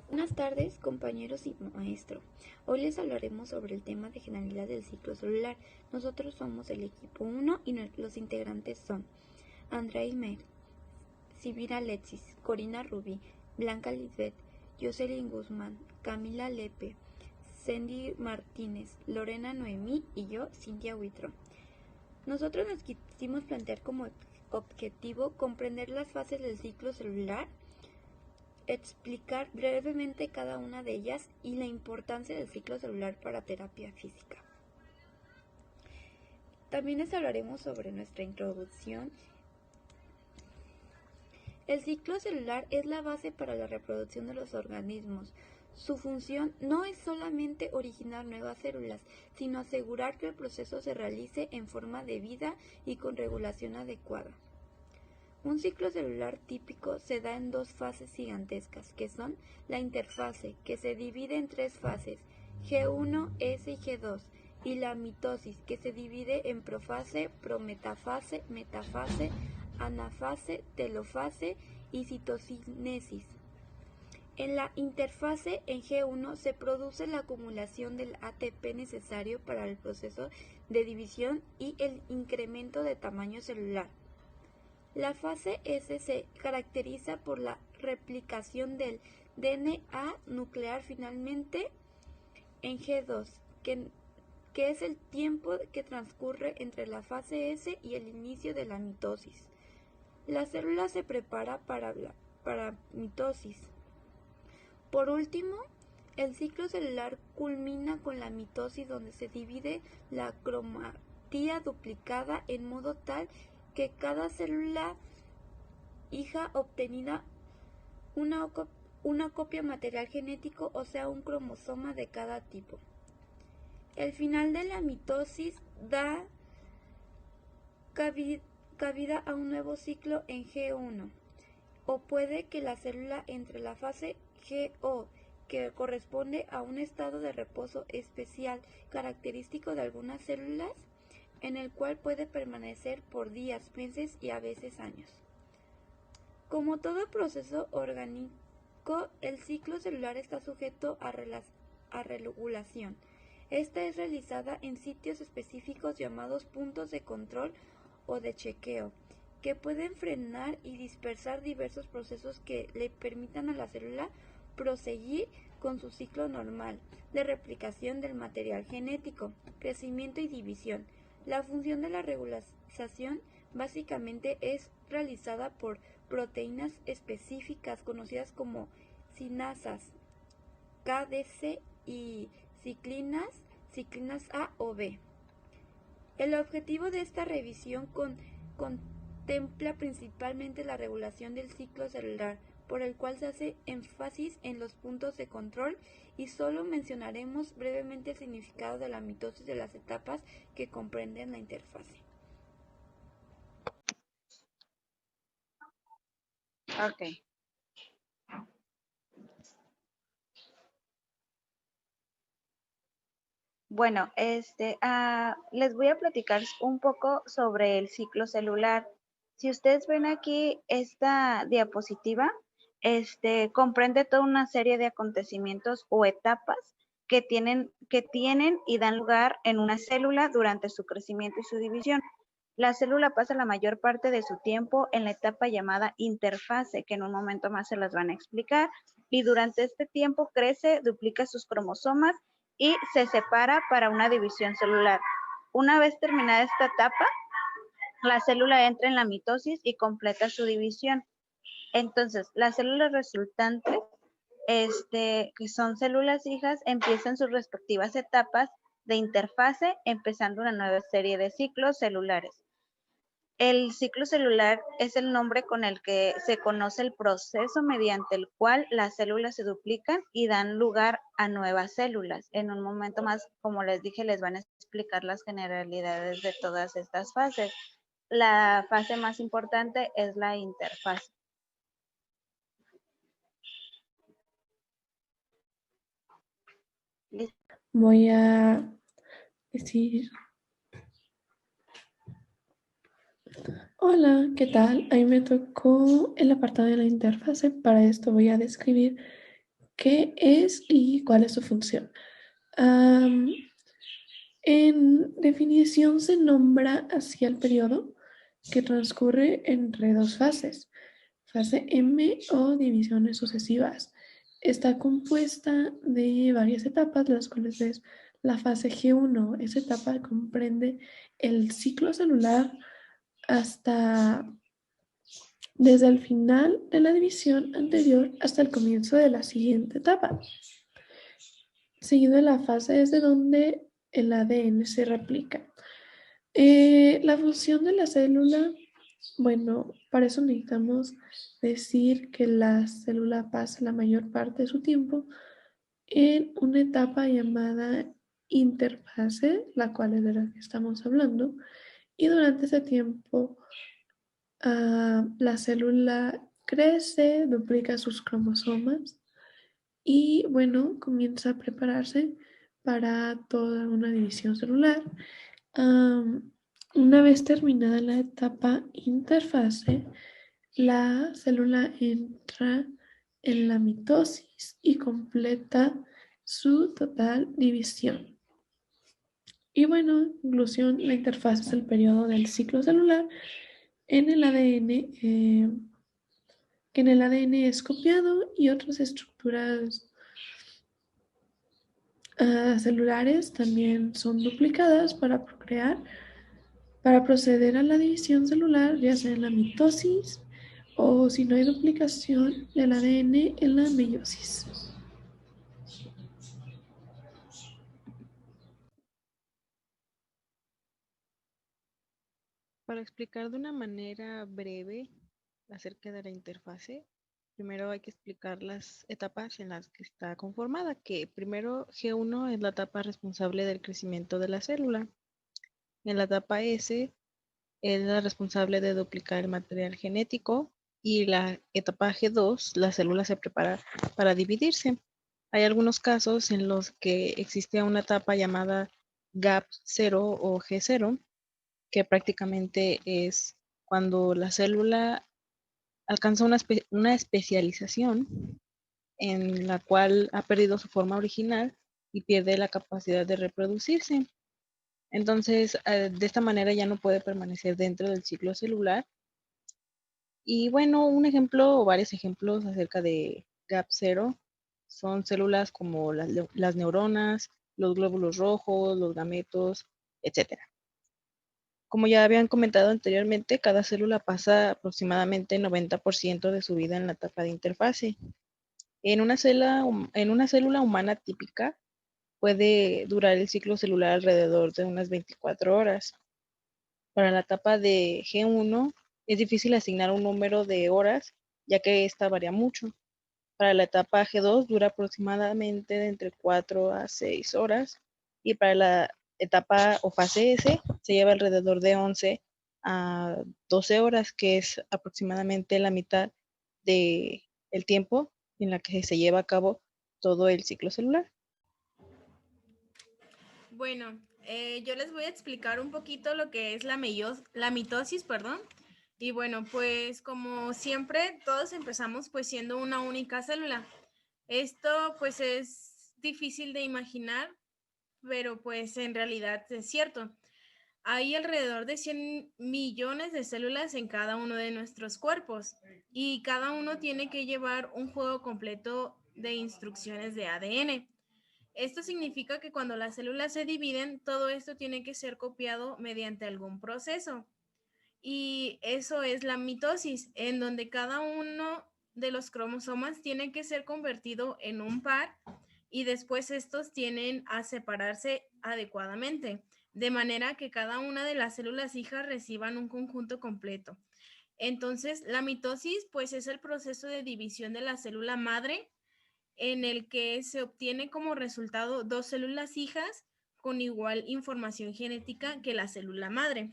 Buenas tardes, compañeros y maestro. Hoy les hablaremos sobre el tema de generalidad del ciclo celular. Nosotros somos el equipo 1 y los integrantes son Andrea Imer, Sibira Alexis, Corina Rubí, Blanca Lisbeth, Jocelyn Guzmán, Camila Lepe, Sandy Martínez, Lorena Noemí y yo, Cintia Huitro. Nosotros nos quisimos plantear como objetivo comprender las fases del ciclo celular, explicar brevemente cada una de ellas y la importancia del ciclo celular para terapia física. También les hablaremos sobre nuestra introducción. El ciclo celular es la base para la reproducción de los organismos. Su función no es solamente originar nuevas células, sino asegurar que el proceso se realice en forma debida y con regulación adecuada. Un ciclo celular típico se da en dos fases gigantescas, que son la interfase, que se divide en tres fases, G1, S y G2, y la mitosis, que se divide en profase, prometafase, metafase, anafase, telofase y citocinesis. En la interfase, en G1, se produce la acumulación del ATP necesario para el proceso de división y el incremento de tamaño celular. La fase S se caracteriza por la replicación del DNA nuclear finalmente en G2, que es el tiempo que transcurre entre la fase S y el inicio de la mitosis. La célula se prepara para mitosis. Por último, el ciclo celular culmina con la mitosis, donde se divide la cromatía duplicada en modo tal que cada célula hija obtenida una copia material genético, o sea, un cromosoma de cada tipo. El final de la mitosis da cabida a un nuevo ciclo en G1, o puede que la célula entre la fase GO, que corresponde a un estado de reposo especial característico de algunas células, en el cual puede permanecer por días, meses y a veces años. Como todo proceso orgánico, el ciclo celular está sujeto a regulación. Esta es realizada en sitios específicos llamados puntos de control o de chequeo, que pueden frenar y dispersar diversos procesos que le permitan a la célula proseguir con su ciclo normal de replicación del material genético, crecimiento y división. La función de la regulación básicamente es realizada por proteínas específicas conocidas como sinasas, KDC y ciclinas A o B. El objetivo de esta revisión contempla principalmente la regulación del ciclo celular, por el cual se hace énfasis en los puntos de control, y solo mencionaremos brevemente el significado de la mitosis de las etapas que comprenden la interfase. Ok. Bueno, les voy a platicar un poco sobre el ciclo celular. Si ustedes ven aquí esta diapositiva, comprende toda una serie de acontecimientos o etapas que tienen y dan lugar en una célula durante su crecimiento y su división. La célula pasa la mayor parte de su tiempo en la etapa llamada interfase, que en un momento más se las van a explicar, y durante este tiempo crece, duplica sus cromosomas y se separa para una división celular. Una vez terminada esta etapa, la célula entra en la mitosis y completa su división. Entonces, las células resultantes, que son células hijas, empiezan sus respectivas etapas de interfase, empezando una nueva serie de ciclos celulares. El ciclo celular es el nombre con el que se conoce el proceso mediante el cual las células se duplican y dan lugar a nuevas células. En un momento más, como les dije, les van a explicar las generalidades de todas estas fases. La fase más importante es la interfase. Voy a decir, hola, ¿qué tal? Ahí me tocó el apartado de la interfase. Para esto voy a describir qué es y cuál es su función. Am, en definición se nombra así el periodo que transcurre entre dos fases, fase M o divisiones sucesivas. Está compuesta de varias etapas, las cuales es la fase G1. Esa etapa comprende el ciclo celular hasta desde el final de la división anterior hasta el comienzo de la siguiente etapa. Seguido de la fase desde donde el ADN se replica. La función de la célula, bueno, para eso necesitamos decir que la célula pasa la mayor parte de su tiempo en una etapa llamada interfase, la cual es de la que estamos hablando, y durante ese tiempo la célula crece, duplica sus cromosomas y bueno, comienza a prepararse para toda una división celular. Una vez terminada la etapa interfase, la célula entra en la mitosis y completa su total división. Y bueno, en conclusión, la interfaz es el periodo del ciclo celular en el ADN, que en el ADN es copiado y otras estructuras celulares también son duplicadas para procrear, para proceder a la división celular, ya sea en la mitosis o si no hay duplicación del ADN en la meiosis. Para explicar de una manera breve acerca de la interfase, primero hay que explicar las etapas en las que está conformada, que primero G1 es la etapa responsable del crecimiento de la célula. En la etapa S es la responsable de duplicar el material genético y la etapa G2, la célula se prepara para dividirse. Hay algunos casos en los que existe una etapa llamada gap 0 o G0, que prácticamente es cuando la célula alcanza una especialización en la cual ha perdido su forma original y pierde la capacidad de reproducirse. Entonces, de esta manera ya no puede permanecer dentro del ciclo celular. Y bueno, un ejemplo o varios ejemplos acerca de gap 0 son células como las neuronas, los glóbulos rojos, los gametos, etc. Como ya habían comentado anteriormente, cada célula pasa aproximadamente el 90% de su vida en la etapa de interfase. En una célula humana típica puede durar el ciclo celular alrededor de unas 24 horas. Para la etapa de G1 es difícil asignar un número de horas, ya que esta varía mucho. Para la etapa G2 dura aproximadamente de entre 4 a 6 horas y para la etapa o fase S se lleva alrededor de 11 a 12 horas, que es aproximadamente la mitad del tiempo en la que se lleva a cabo todo el ciclo celular. Bueno, yo les voy a explicar un poquito lo que es la mitosis, perdón. Y bueno, pues como siempre, todos empezamos pues siendo una única célula. Esto pues es difícil de imaginar, pero pues en realidad es cierto. Hay alrededor de 100 millones de células en cada uno de nuestros cuerpos y cada uno tiene que llevar un juego completo de instrucciones de ADN. Esto significa que cuando las células se dividen, todo esto tiene que ser copiado mediante algún proceso. Y eso es la mitosis, en donde cada uno de los cromosomas tiene que ser convertido en un par y después estos tienen a separarse adecuadamente, de manera que cada una de las células hijas reciban un conjunto completo. Entonces, la mitosis pues es el proceso de división de la célula madre en el que se obtiene como resultado dos células hijas con igual información genética que la célula madre.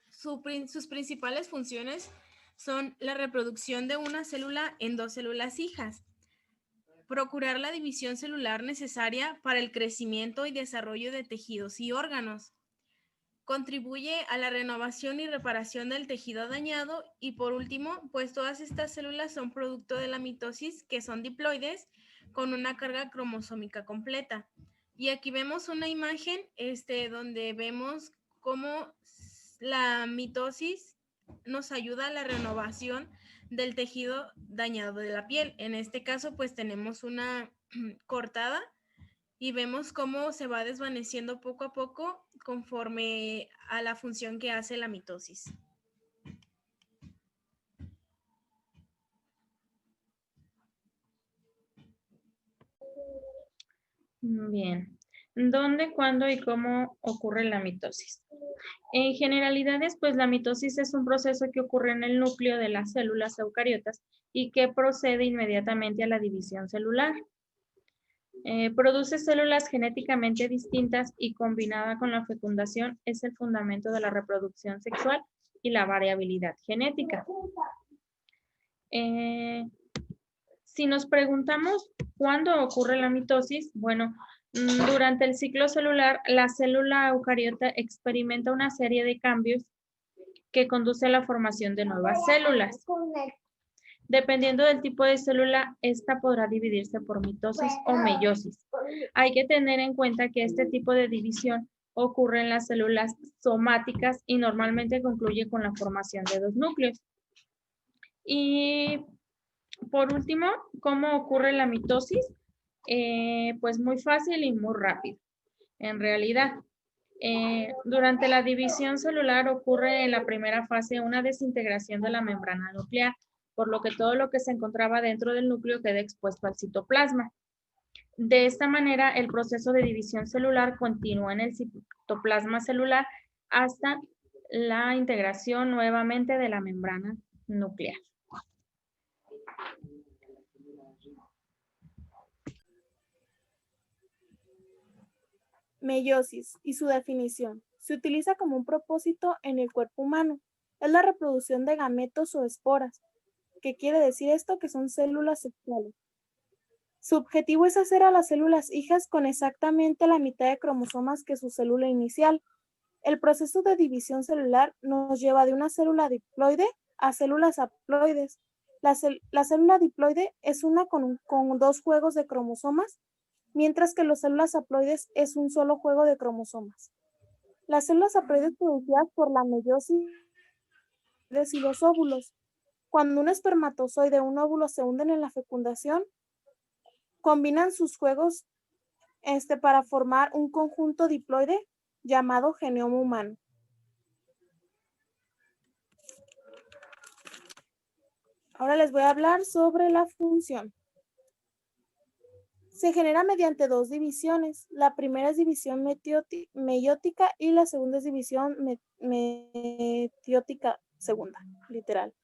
Sus principales funciones son la reproducción de una célula en dos células hijas, procurar la división celular necesaria para el crecimiento y desarrollo de tejidos y órganos, contribuye a la renovación y reparación del tejido dañado y por último, pues todas estas células son producto de la mitosis que son diploides con una carga cromosómica completa. Y aquí vemos una imagen donde vemos cómo la mitosis nos ayuda a la renovación del tejido dañado de la piel. En este caso, pues tenemos una cortada y vemos cómo se va desvaneciendo poco a poco conforme a la función que hace la mitosis. Bien. ¿Dónde, cuándo y cómo ocurre la mitosis? En generalidades, pues la mitosis es un proceso que ocurre en el núcleo de las células eucariotas y que procede inmediatamente a la división celular. Produce células genéticamente distintas y combinada con la fecundación es el fundamento de la reproducción sexual y la variabilidad genética. Si nos preguntamos cuándo ocurre la mitosis, bueno, durante el ciclo celular, la célula eucariota experimenta una serie de cambios que conduce a la formación de nuevas células. Dependiendo del tipo de célula, esta podrá dividirse por mitosis o meiosis. Hay que tener en cuenta que este tipo de división ocurre en las células somáticas y normalmente concluye con la formación de dos núcleos. Y por último, ¿cómo ocurre la mitosis? Pues muy fácil y muy rápido. En realidad, durante la división celular ocurre en la primera fase una desintegración de la membrana nuclear, por lo que todo lo que se encontraba dentro del núcleo queda expuesto al citoplasma. De esta manera, el proceso de división celular continúa en el citoplasma celular hasta la integración nuevamente de la membrana nuclear. Meiosis y su definición. Se utiliza como un propósito en el cuerpo humano. Es la reproducción de gametos o esporas. ¿Qué quiere decir esto? Que son células sexuales. Su objetivo es hacer a las células hijas con exactamente la mitad de cromosomas que su célula inicial. El proceso de división celular nos lleva de una célula diploide a células haploides. La célula diploide es una con dos juegos de cromosomas, mientras que las células haploides es un solo juego de cromosomas. Las células haploides producidas por la meiosis y los óvulos. Cuando un espermatozoide y un óvulo se hunden en la fecundación, combinan sus juegos para formar un conjunto diploide llamado genoma humano. Ahora les voy a hablar sobre la función. Se genera mediante dos divisiones. La primera es división meiótica y la segunda es división metiótica segunda, literal.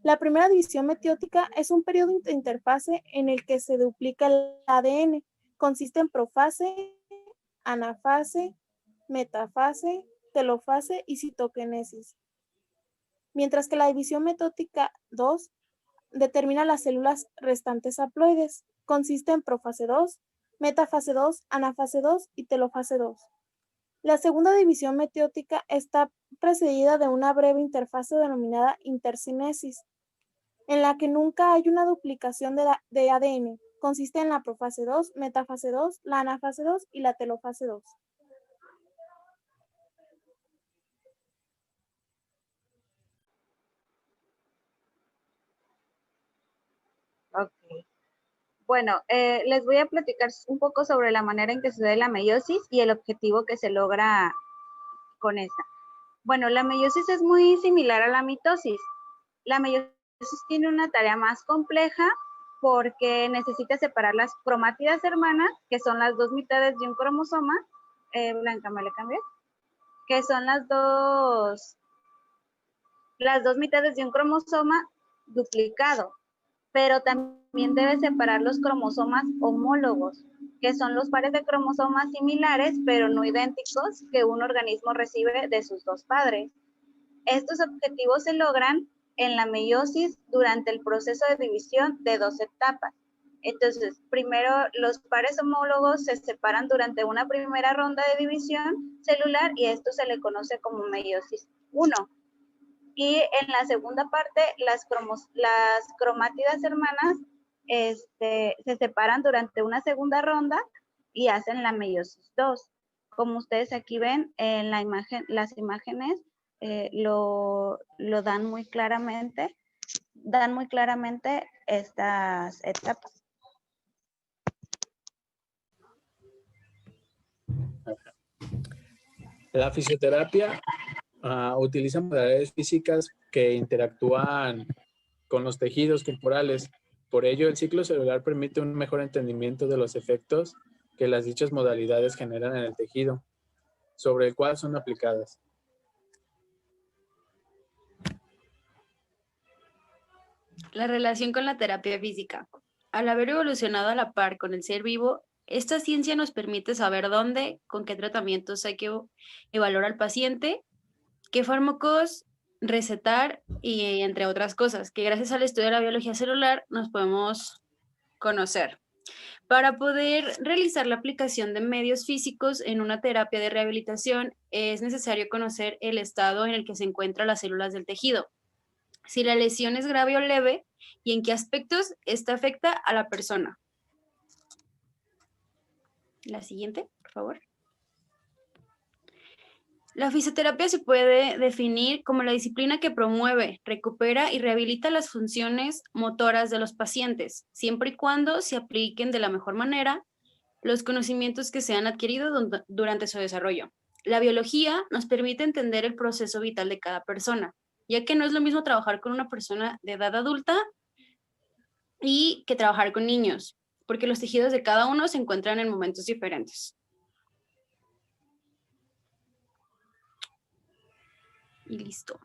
La primera división metiótica es un periodo de interfase en el que se duplica el ADN. Consiste en profase, anafase, metafase, telofase y citoquinesis. Mientras que la división metótica 2 determina las células restantes haploides. Consiste en profase 2, metafase 2, anafase 2 y telofase 2. La segunda división metiótica está precedida de una breve interfase denominada intercinesis, en la que nunca hay una duplicación de ADN. Consiste en la profase 2, metafase 2, la anafase 2 y la telofase 2. Ok. Bueno, les voy a platicar un poco sobre la manera en que se da la meiosis y el objetivo que se logra con esta. Bueno, la meiosis es muy similar a la mitosis. La meiosis tiene una tarea más compleja porque necesita separar las cromátidas hermanas, que son las dos mitades de un cromosoma. Blanca, ¿me le cambias? Que son las dos mitades de un cromosoma duplicado. Pero también debe separar los cromosomas homólogos, que son los pares de cromosomas similares, pero no idénticos, que un organismo recibe de sus dos padres. Estos objetivos se logran en la meiosis durante el proceso de división de dos etapas. Entonces, primero los pares homólogos se separan durante una primera ronda de división celular y esto se le conoce como meiosis 1. Y en la segunda parte, las cromátidas hermanas se separan durante una segunda ronda y hacen la meiosis 2. Como ustedes aquí ven en la imagen, las imágenes lo dan muy claramente estas etapas. La fisioterapia utiliza modalidades físicas que interactúan con los tejidos corporales. Por ello, el ciclo celular permite un mejor entendimiento de los efectos que las dichas modalidades generan en el tejido, sobre el cual son aplicadas. La relación con la terapia física. Al haber evolucionado a la par con el ser vivo, esta ciencia nos permite saber dónde, con qué tratamientos hay que evaluar al paciente, qué fármacos recetar y entre otras cosas, que gracias al estudio de la biología celular nos podemos conocer. Para poder realizar la aplicación de medios físicos en una terapia de rehabilitación, es necesario conocer el estado en el que se encuentran las células del tejido, si la lesión es grave o leve y en qué aspectos esta afecta a la persona. La siguiente, por favor. La fisioterapia se puede definir como la disciplina que promueve, recupera y rehabilita las funciones motoras de los pacientes, siempre y cuando se apliquen de la mejor manera los conocimientos que se han adquirido durante su desarrollo. La biología nos permite entender el proceso vital de cada persona, ya que no es lo mismo trabajar con una persona de edad adulta y que trabajar con niños, porque los tejidos de cada uno se encuentran en momentos diferentes. Y listo.